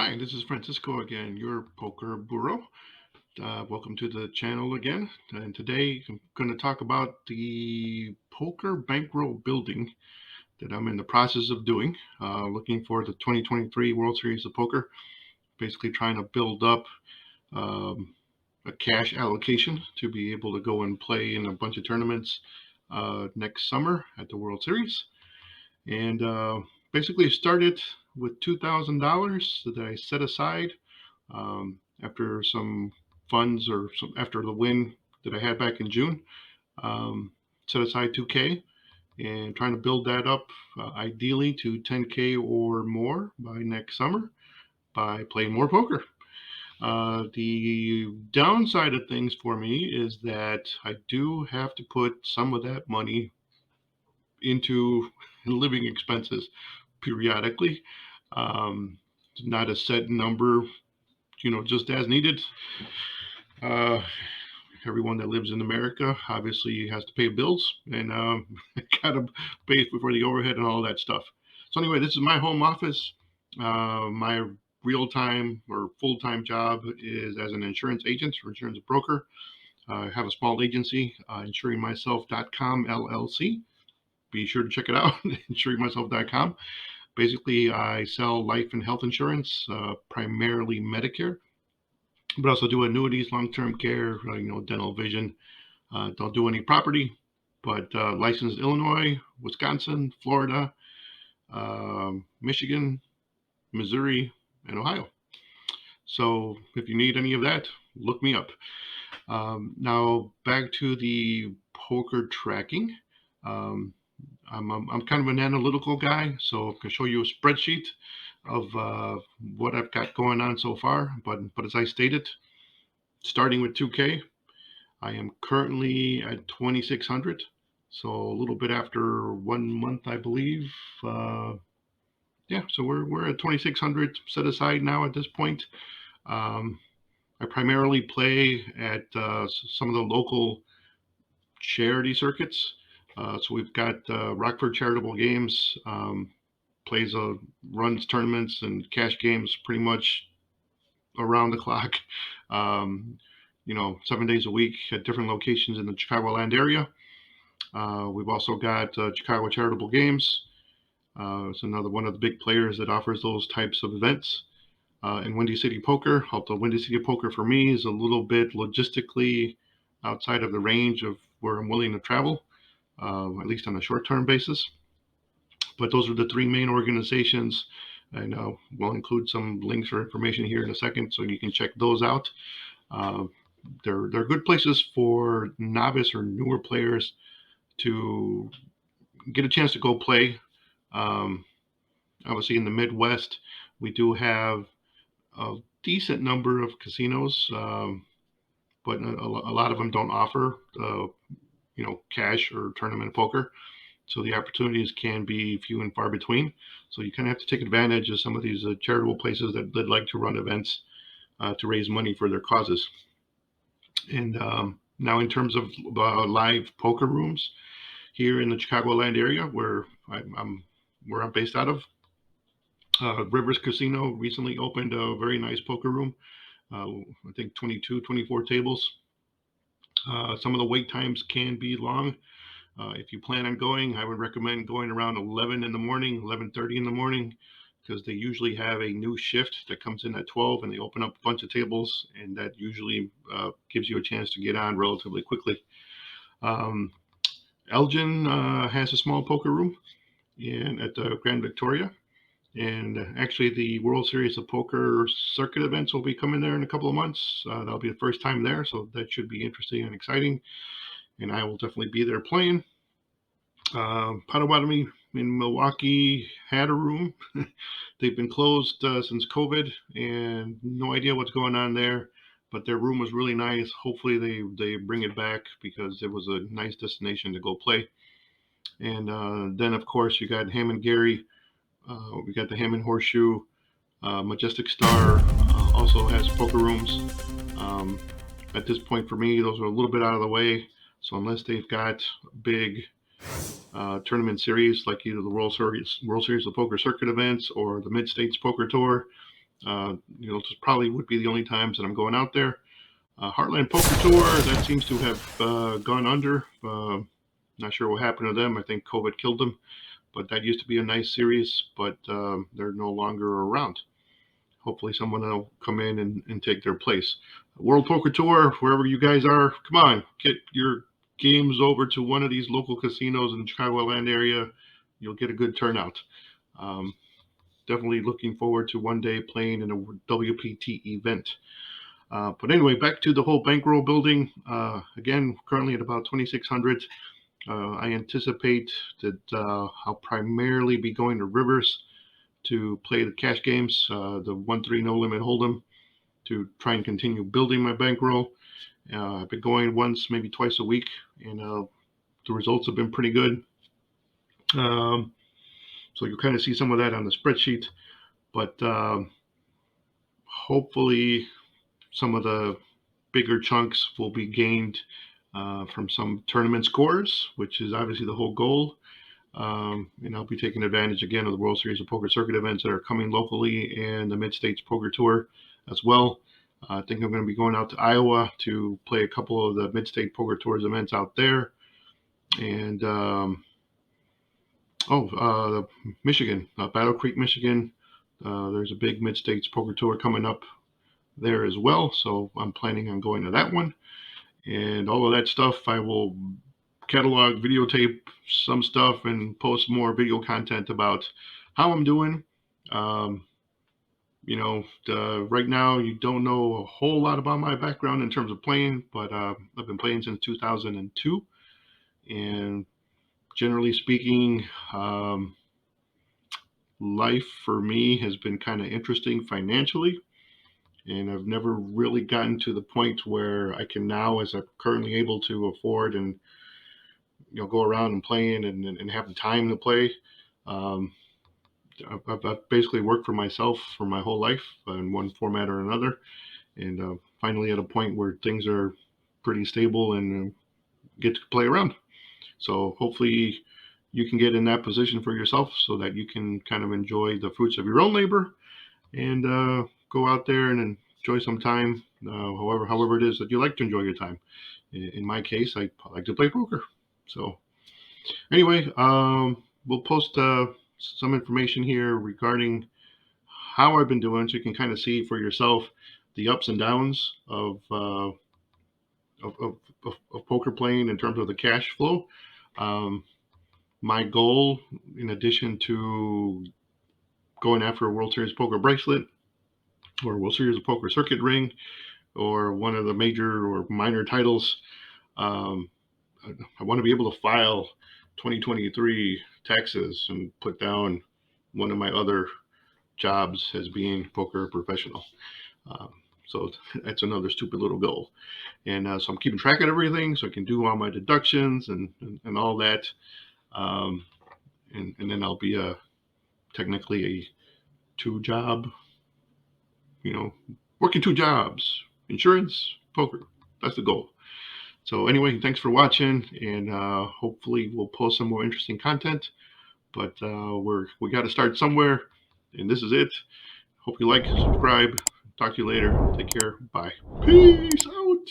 Hi, this is Francisco again, your poker guru. Welcome to the channel again. And today I'm going to talk about the poker bankroll building that I'm in the process of doing, looking for the 2023 World Series of Poker. Basically, trying to build up um, a cash allocation to be able to go and play in a bunch of tournaments next summer at the World Series. And basically started with $2,000 that I set aside after some funds or after the win that I had back in June. Um, Set aside 2K and trying to build that up ideally to 10K or more by next summer by playing more poker. The downside of things for me is that I do have to put some of that money into living expenses periodically. Um, Not a set number, just as needed. Uh, Everyone that lives in America obviously has to pay bills and gotta pay for the overhead and all that stuff. So anyway, this is my home office. My real time or full time job is as an insurance agent or insurance broker. I have a small agency, insuringmyself.com LLC. Be sure to check it out, insuringmyself.com. Basically, I sell life and health insurance, primarily Medicare, but also do annuities, long-term care, dental, vision. Don't do any property, but licensed Illinois, Wisconsin, Florida, Michigan, Missouri, and Ohio. So if you need any of that, look me up. Now back to the poker tracking. Um, I'm kind of an analytical guy, so I can show you a spreadsheet of what I've got going on so far. But as I stated, starting with 2K, I am currently at 2,600. So a little bit after 1 month, I believe. Uh, yeah, so we're at 2,600 set aside now at this point. Um, I primarily play at some of the local charity circuits. So we've got Rockford Charitable Games, plays runs tournaments and cash games pretty much around the clock. Um, 7 days a week at different locations in the Chicagoland area. We've also got Chicago Charitable Games. It's another one of the big players that offers those types of events. And Windy City Poker, although Windy City Poker for me is a little bit logistically outside of the range of where I'm willing to travel, at least on a short-term basis. But those are the three main organizations. And we'll include some links or information here in a second so you can check those out. Uh, they're good places for novice or newer players to get a chance to go play. Um, Obviously, in the Midwest, we do have a decent number of casinos, but a lot of them don't offer, cash or tournament poker. So the opportunities can be few and far between. So you kind of have to take advantage of some of these charitable places that like to run events to raise money for their causes. And now, in terms of live poker rooms here in the Chicagoland area, where I'm based out of, Rivers Casino recently opened a very nice poker room. I think 22, 24 tables. Some of the wait times can be long. If you plan on going, I would recommend going around 11 in the morning, 11:30 in the morning, because they usually have a new shift that comes in at 12 and they open up a bunch of tables, and that usually gives you a chance to get on relatively quickly. Um, Elgin has a small poker room at the Grand Victoria. And actually, the World Series of Poker circuit events will be coming there in a couple of months. That'll be the first time there, so that should be interesting and exciting. And I will definitely be there playing. Potawatomi in Milwaukee had a room. They've been closed since COVID, and no idea what's going on there. But their room was really nice. Hopefully, they bring it back because it was a nice destination to go play. And then, of course, you got Hammond Gary. We got the Hammond Horseshoe. Majestic Star also has poker rooms. Um, at this point, for me, those are a little bit out of the way. So unless they've got big tournament series like either the World Series of Poker circuit events or the Mid States Poker Tour, This probably would be the only times that I'm going out there. Heartland Poker Tour, that seems to have gone under. Not sure what happened to them. I think COVID killed them. But that used to be a nice series, but they're no longer around. Hopefully someone will come in and take their place. World Poker Tour, wherever you guys are, come on, get your games over to one of these local casinos in the Chicagoland area. You'll get a good turnout. Um, Definitely looking forward to one day playing in a WPT event. But anyway, back to the whole Bankroll building. Again, currently at about 2,600. I anticipate that I'll primarily be going to Rivers to play the cash games, the 1-3 no limit hold'em, to try and continue building my bankroll. I've been going once, maybe twice a week, and the results have been pretty good. So you'll kind of see some of that on the spreadsheet, but hopefully some of the bigger chunks will be gained from some tournament scores, which is obviously the whole goal. And I'll be taking advantage again of the World Series of Poker Circuit events that are coming locally and the Mid-States Poker Tour as well. I think I'm going to be going out to Iowa to play a couple of the Mid-State Poker Tours events out there. And Michigan, Battle Creek, Michigan. There's a big Mid-States Poker Tour coming up there as well. So I'm planning on going to that one. And all of that stuff, I will catalog, videotape some stuff, and post more video content about how I'm doing. Right now you don't know a whole lot about my background in terms of playing, but I've been playing since 2002, and generally speaking, life for me has been kind of interesting financially, and I've never really gotten to the point where I can now, as I'm currently able to afford and go around and playing and having time to play. I've basically worked for myself for my whole life in one format or another, and finally at a point where things are pretty stable and get to play around. So hopefully you can get in that position for yourself so that you can kind of enjoy the fruits of your own labor and go out there and enjoy some time, however it is that you like to enjoy your time. In my case, I like to play poker. So anyway, we'll post some information here regarding how I've been doing, so you can kind of see for yourself the ups and downs of poker playing in terms of the cash flow. My goal, in addition to going after a World Series Poker bracelet or a World Series of Poker circuit ring or one of the major or minor titles, I want to be able to file 2023 taxes and put down one of my other jobs as being poker professional. So that's another stupid little goal. And so I'm keeping track of everything so I can do all my deductions and all that. And then I'll be technically a two-job, working two jobs, insurance, poker. That's the goal. So anyway, thanks for watching, and hopefully we'll post some more interesting content. But we got to start somewhere, and this is it. Hope you like, subscribe. Talk to you later. Take care. Bye. Peace out.